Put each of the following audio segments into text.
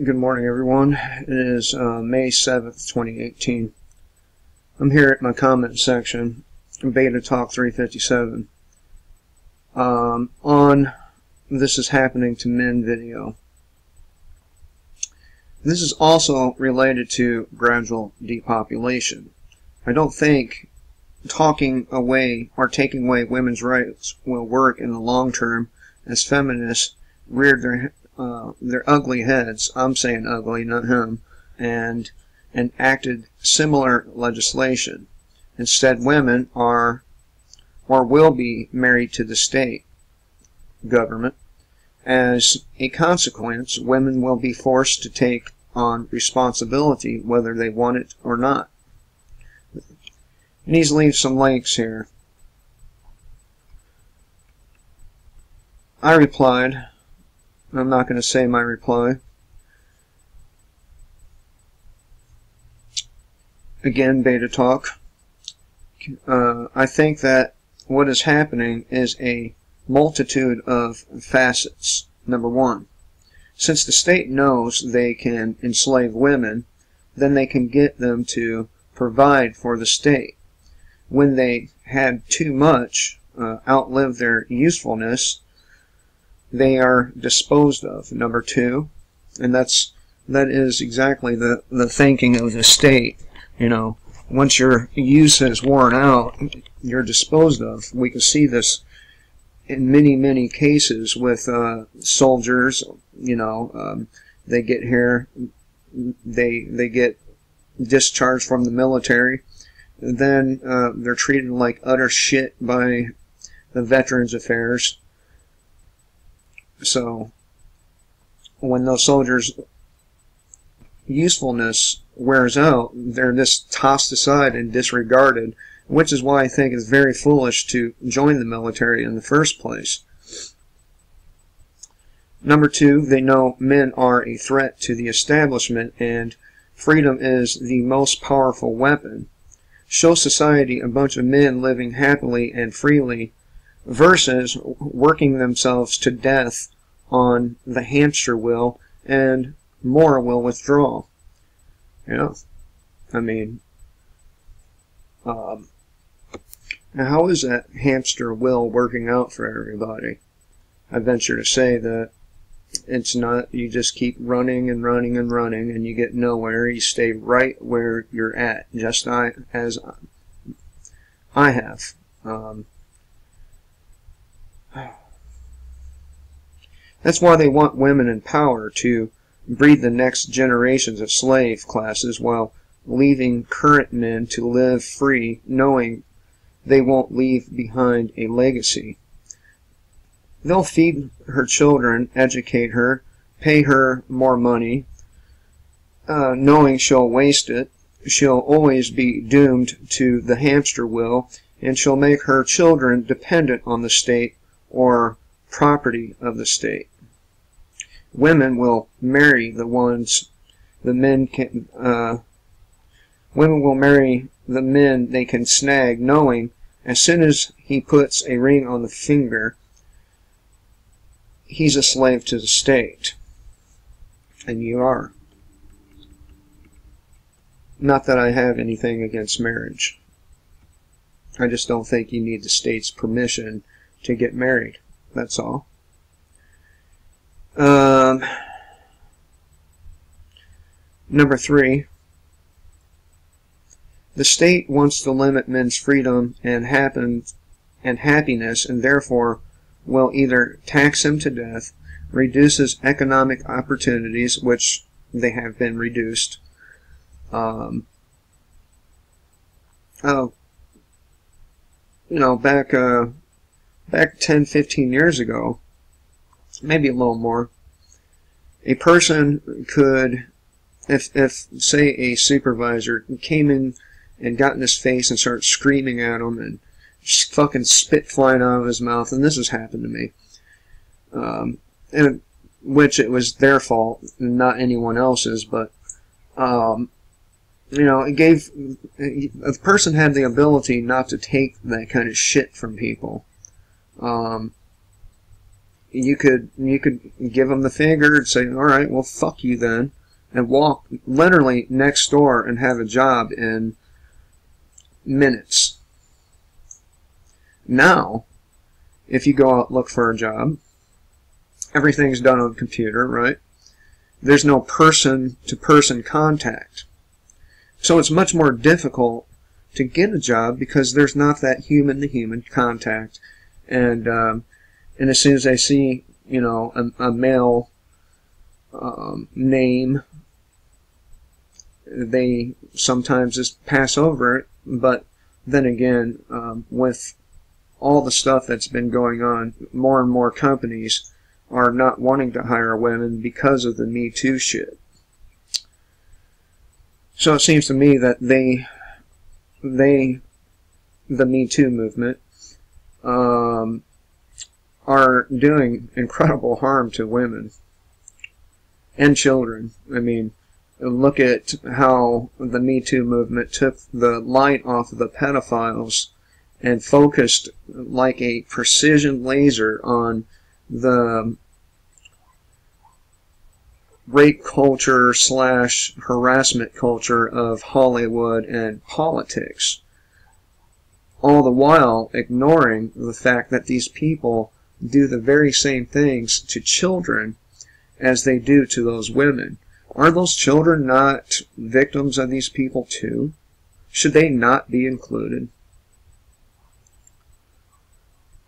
Good morning, everyone. It is May 7th, 2018. I'm here at my comment section, Beta Talk 357, on This Is Happening to Men video. This is also related to gradual depopulation. I don't think talking away or taking away women's rights will work in the long term, as feminists reared their ugly heads, I'm saying ugly, not him, and enacted similar legislation. Instead, women are or will be married to the state government. As a consequence, women will be forced to take on responsibility whether they want it or not. And he's leave some links here. I replied, I'm not going to say my reply. Again, Beta Talk. I think that what is happening is a multitude of facets. Number one, since the state knows they can enslave women, then they can get them to provide for the state. When they had too much, outlived their usefulness, they are disposed of. Number two, and that is exactly the thinking of the state. You know, once your use has worn out, you're disposed of. We can see this in many cases with soldiers. You know, they get here, they get discharged from the military, then they're treated like utter shit by the Veterans Affairs. So, when those soldiers' usefulness wears out, they're just tossed aside and disregarded, which is why I think it's very foolish to join the military in the first place. Number two, they know men are a threat to the establishment, and freedom is the most powerful weapon. Show society a bunch of men living happily and freely, versus working themselves to death on the hamster wheel and more will withdraw. You know, I mean, how is that hamster wheel working out for everybody? I venture to say that it's not. You just keep running and running and running, and you get nowhere. You stay right where you're at, just as I have. That's why they want women in power, to breed the next generations of slave classes while leaving current men to live free, knowing they won't leave behind a legacy. They'll feed her children, educate her, pay her more money, knowing she'll waste it. She'll always be doomed to the hamster wheel, and she'll make her children dependent on the state or property of the state. Women will marry the ones the men can. Women will marry the men they can snag, knowing as soon as he puts a ring on the finger, he's a slave to the state. And you are. Not that I have anything against marriage. I just don't think you need the state's permission to get married. That's all. Number three, the state wants to limit men's freedom and happiness, and therefore will either tax him to death, reduces economic opportunities, which they have been reduced. You know, back 10-15 years ago, maybe a little more, a person could, if say a supervisor came in and got in his face and started screaming at him and just fucking spit flying out of his mouth, and this has happened to me, and which it was their fault, not anyone else's, but you know, a person had the ability not to take that kind of shit from people. you could give them the finger and say, all right, well, fuck you then, and walk literally next door and have a job in minutes. Now, if you go out and look for a job, everything's done on the computer, right? There's no person-to-person contact. So it's much more difficult to get a job because there's not that human-to-human contact. And as soon as they see, you know, a male name, they sometimes just pass over it. But then again, with all the stuff that's been going on, more and more companies are not wanting to hire women because of the Me Too shit. So it seems to me that the Me Too movement, are doing incredible harm to women and children. I mean, look at how the Me Too movement took the light off of the pedophiles and focused like a precision laser on the rape culture / harassment culture of Hollywood and politics, all the while ignoring the fact that these people do the very same things to children as they do to those women. Are those children not victims of these people too? Should they not be included?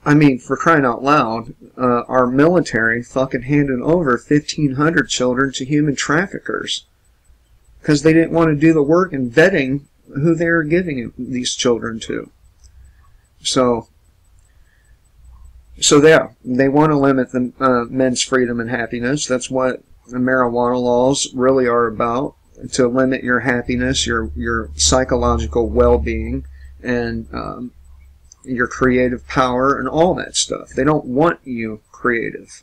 I mean, for crying out loud, our military fucking handed over 1,500 children to human traffickers because they didn't want to do the work in vetting who they were giving these children to. So yeah, they want to limit the men's freedom and happiness. That's what the marijuana laws really are about, to limit your happiness, your psychological well-being, and your creative power and all that stuff. They don't want you creative.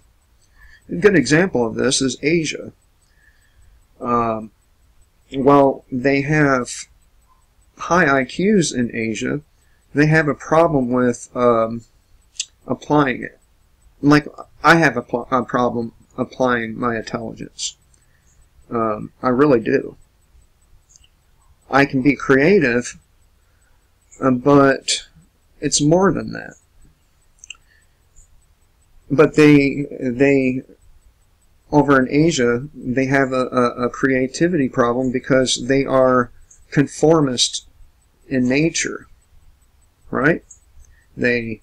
A good example of this is Asia. Well, they have high IQs in Asia. They have a problem with applying it. Like, I have a problem applying my intelligence. I really do. I can be creative, but it's more than that. But they over in Asia, they have a creativity problem because they are conformist in nature, right? They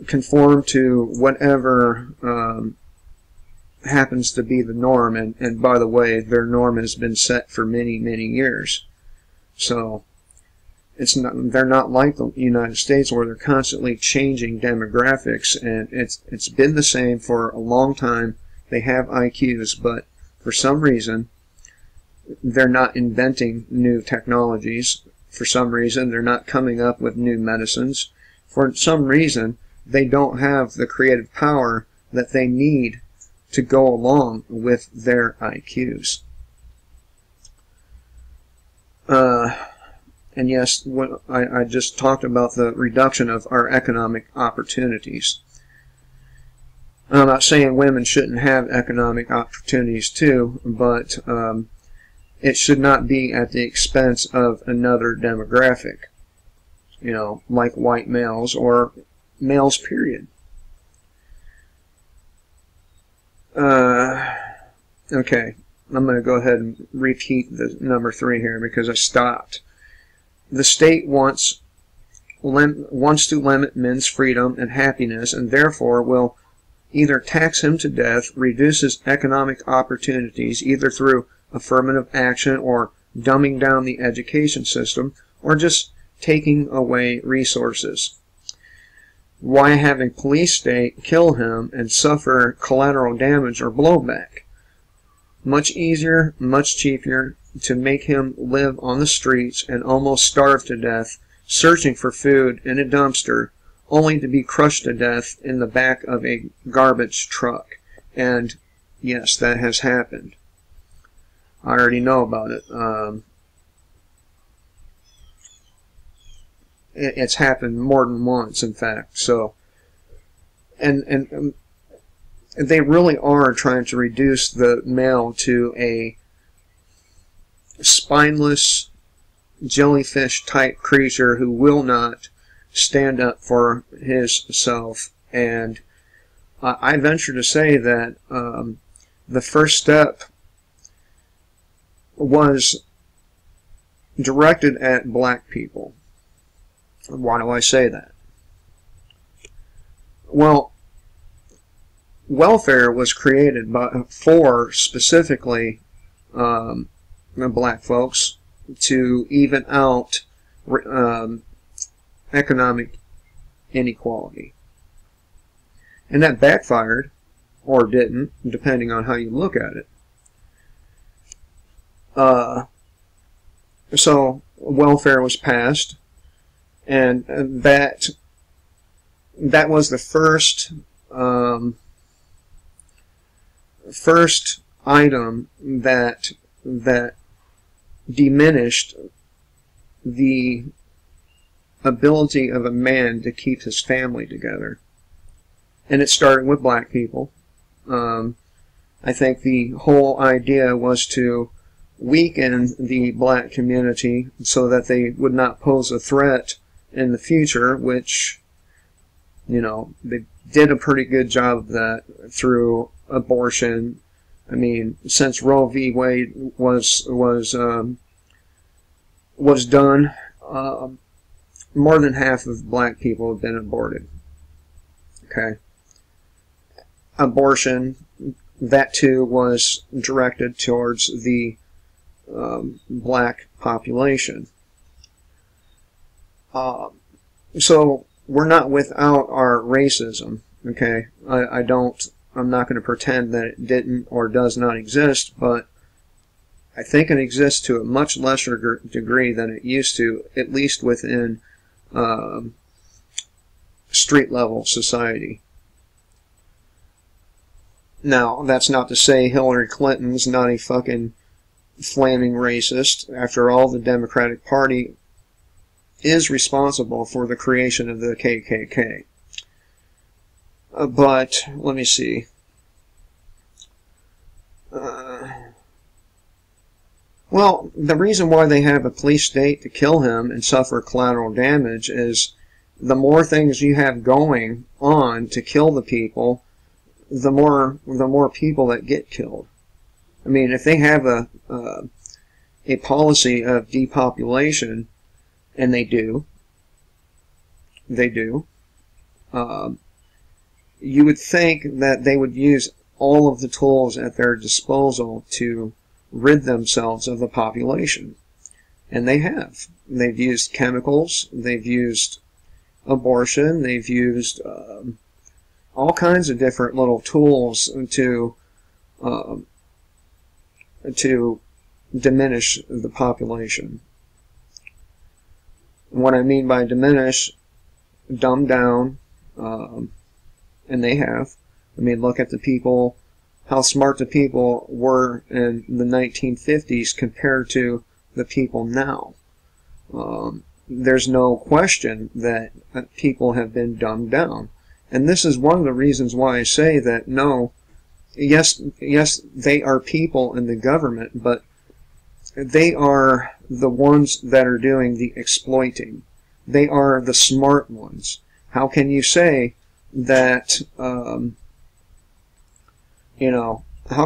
conform to whatever happens to be the norm, and by the way, their norm has been set for many, many years. So they're not like the United States where they're constantly changing demographics, and it's been the same for a long time. They have IQs, but for some reason they're not inventing new technologies. For some reason they're not coming up with new medicines. For some reason they don't have the creative power that they need to go along with their IQs. And yes, I just talked about the reduction of our economic opportunities. I'm not saying women shouldn't have economic opportunities too, but it should not be at the expense of another demographic, you know, like white males or males, period. Okay, I'm going to go ahead and repeat the number 3 here because I stopped. The state wants to limit men's freedom and happiness, and therefore will either tax him to death, reduce his economic opportunities either through affirmative action or dumbing down the education system, or just taking away resources. Why have a police state kill him and suffer collateral damage or blowback? Much easier, much cheaper to make him live on the streets and almost starve to death, searching for food in a dumpster, only to be crushed to death in the back of a garbage truck. And yes, that has happened. I already know about it. It's happened more than once, in fact. So, and they really are trying to reduce the male to a spineless, jellyfish-type creature who will not stand up for himself. And I venture to say that the first step was directed at black people. Why do I say that? Well, welfare was created for specifically black folks to even out economic inequality. And that backfired, or didn't, depending on how you look at it. So welfare was passed, and that was the first item that diminished the ability of a man to keep his family together. And it started with black people. I think the whole idea was to weaken the black community so that they would not pose a threat in the future, which, you know, they did a pretty good job of that through abortion. I mean, since Roe v. Wade was done, more than half of black people have been aborted. Okay. Abortion, that too was directed towards the black population. So we're not without our racism. Okay. I'm not going to pretend that it didn't or does not exist, but I think it exists to a much lesser degree than it used to, at least within street-level society. Now, that's not to say Hillary Clinton's not a fucking flaming racist. After all, the Democratic Party is responsible for the creation of the KKK. But, let me see. Well, the reason why they have a police state to kill him and suffer collateral damage is the more things you have going on to kill the people, the more people that get killed. I mean, if they have a policy of depopulation, and they do, you would think that they would use all of the tools at their disposal to rid themselves of the population. And they have. They've used chemicals, they've used abortion, they've used all kinds of different little tools to diminish the population. What I mean by diminish, dumb down, and they have. I mean, look at the people, how smart the people were in the 1950s compared to the people now. There's no question that people have been dumbed down. And this is one of the reasons why I say that no, yes, they are people in the government, but they are the ones that are doing the exploiting. They are the smart ones. How can you say that, how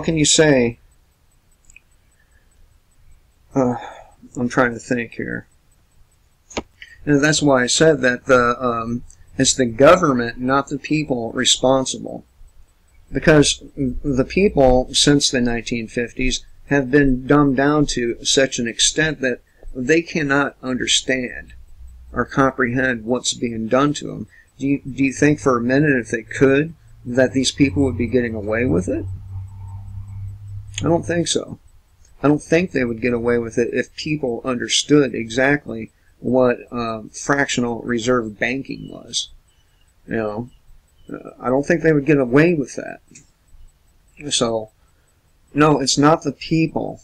can you say, I'm trying to think here. And that's why I said that it's the government, not the people, responsible. Because the people, since the 1950s, have been dumbed down to such an extent that they cannot understand or comprehend what's being done to them. Do you think for a minute, if they could, that these people would be getting away with it? I don't think so. I don't think they would get away with it if people understood exactly what fractional reserve banking was. You know, I don't think they would get away with that. So, no, it's not the people.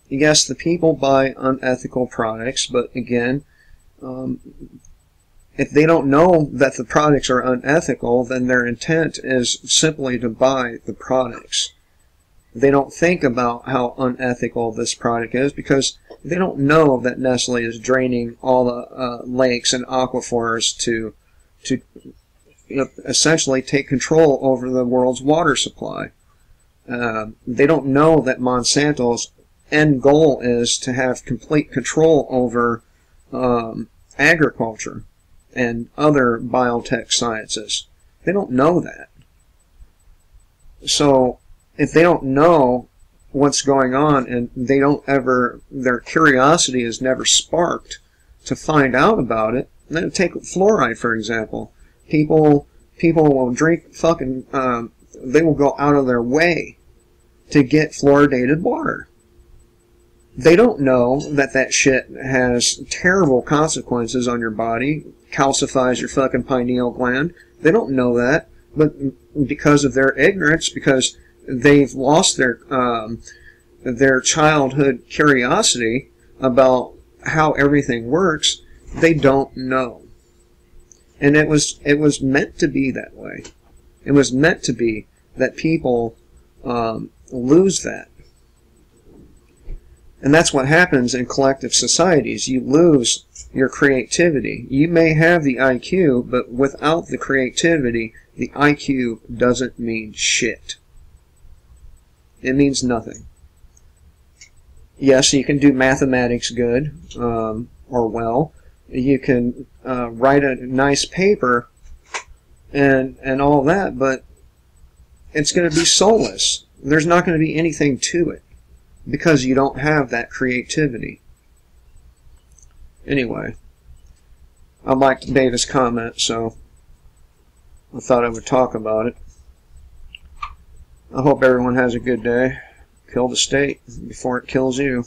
Yes, the people buy unethical products, but again, if they don't know that the products are unethical, then their intent is simply to buy the products. They don't think about how unethical this product is because they don't know that Nestle is draining all the lakes and aquifers to essentially take control over the world's water supply. They don't know that Monsanto's end goal is to have complete control over agriculture and other biotech sciences. They don't know that. So if they don't know what's going on and they don't ever, their curiosity is never sparked to find out about it, then take fluoride for example. People will drink fucking, they will go out of their way to get fluoridated water. They don't know that that shit has terrible consequences on your body, calcifies your fucking pineal gland. They don't know that, but because of their ignorance, because they've lost their childhood curiosity about how everything works, they don't know. And it was meant to be that way. It was meant to be that people lose that. And that's what happens in collective societies. You lose your creativity. You may have the IQ, but without the creativity, the IQ doesn't mean shit. It means nothing. Yes, you can do mathematics good, or well. You can write a nice paper and all that, but it's going to be soulless. There's not going to be anything to it because you don't have that creativity. Anyway, I liked Davis' comment, so I thought I would talk about it. I hope everyone has a good day. Kill the state before it kills you.